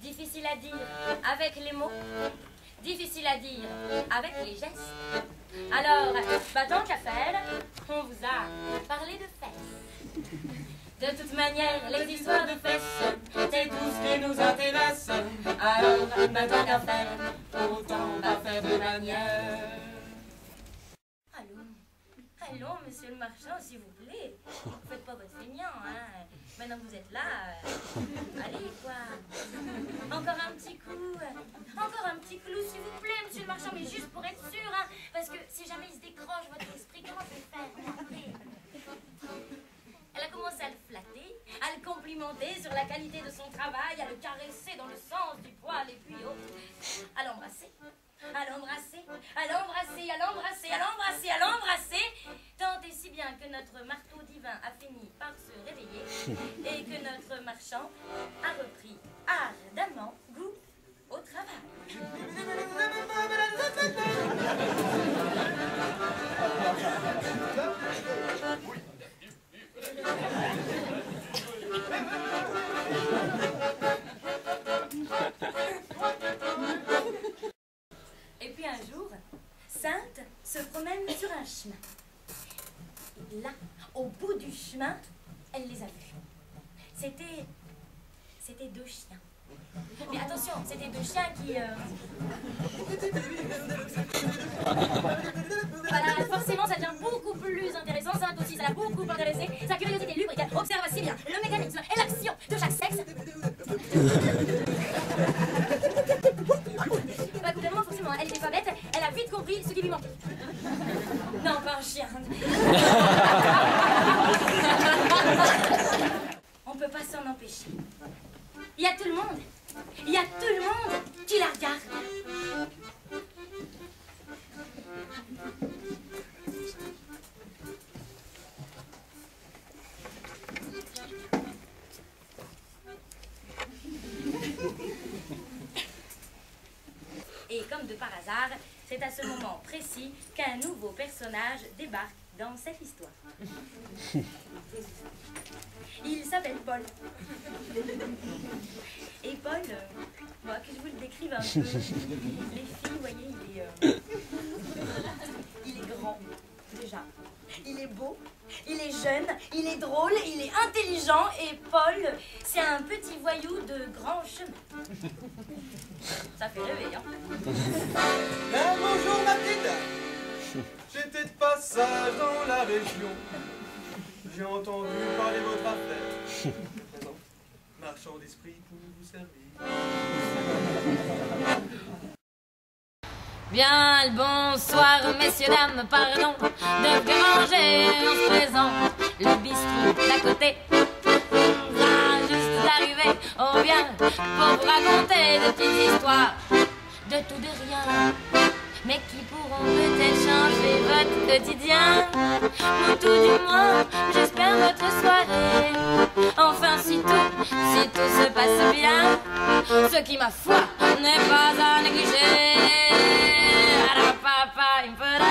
difficile à dire avec les mots, difficile à dire avec les gestes. Alors, tant qu'à faire, on vous a parlé de fesses. De toute manière, les histoires de fesses, c'est tout ce qui nous intéresse. Alors, tant qu'à faire, autant on va faire de manière. Allons, monsieur le marchand, s'il vous plaît. Faites pas votre feignant, hein. Maintenant que vous êtes là, allez, quoi. Encore un petit coup. Encore un petit clou, s'il vous plaît, monsieur le marchand, mais juste pour être sûr, hein. Parce que si jamais il se décroche votre esprit, comment je vais faire? Regardez. Elle a commencé à le flatter, à le complimenter sur la qualité de son travail, à le caresser dans le sens du poil et puis à l'embrasser. À l'embrasser, à l'embrasser, à l'embrasser, à l'embrasser, à l'embrasser, tant et si bien que notre marteau divin a fini par se réveiller et que notre marchand a repris ardemment goût au travail. Et puis un jour, Sainte se promène sur un chemin. Et là, au bout du chemin, elle les a vus. C'était deux chiens. Mais attention, c'était deux chiens qui... Voilà, forcément, ça devient beaucoup plus intéressant. Sainte aussi, ça l'a beaucoup intéressé. Sa curiosité lubrique observe si bien le mécanisme et l'action de chaque sexe. Bah, écoutez-moi, forcément, elle n'était pas bête. Elle a vite compris ce qui lui manquait. Non, pas un chien. On peut pas s'en empêcher. Il y a tout le monde. Il y a tout le monde qui la regarde. Et comme de par hasard, c'est à ce moment précis qu'un nouveau personnage débarque dans cette histoire. Il s'appelle Paul. Et Paul, que je vous le décrive un peu, les filles, vous voyez, il est grand, déjà. Il est beau, il est jeune, il est drôle, il est intelligent, et Paul, c'est un petit voyou de grand chemin. Ça fait rêver, hein. Bonjour Mathilde. J'étais de passage dans la région. J'ai entendu parler votre affaire. Présent, marchand d'esprit pour vous servir. Bien le bonsoir, messieurs, dames, pardon de déranger en se présent. Le bistrot d'à côté va juste d'arriver. On vient pour vous raconter de petites histoires de tout de rien, mais qui pourront peut-être changer votre quotidien. Ou tout du moins, j'espère votre soirée. Enfin, si tout se passe bien, ce qui, ma foi, n'est pas à négliger. Papa, il me faudra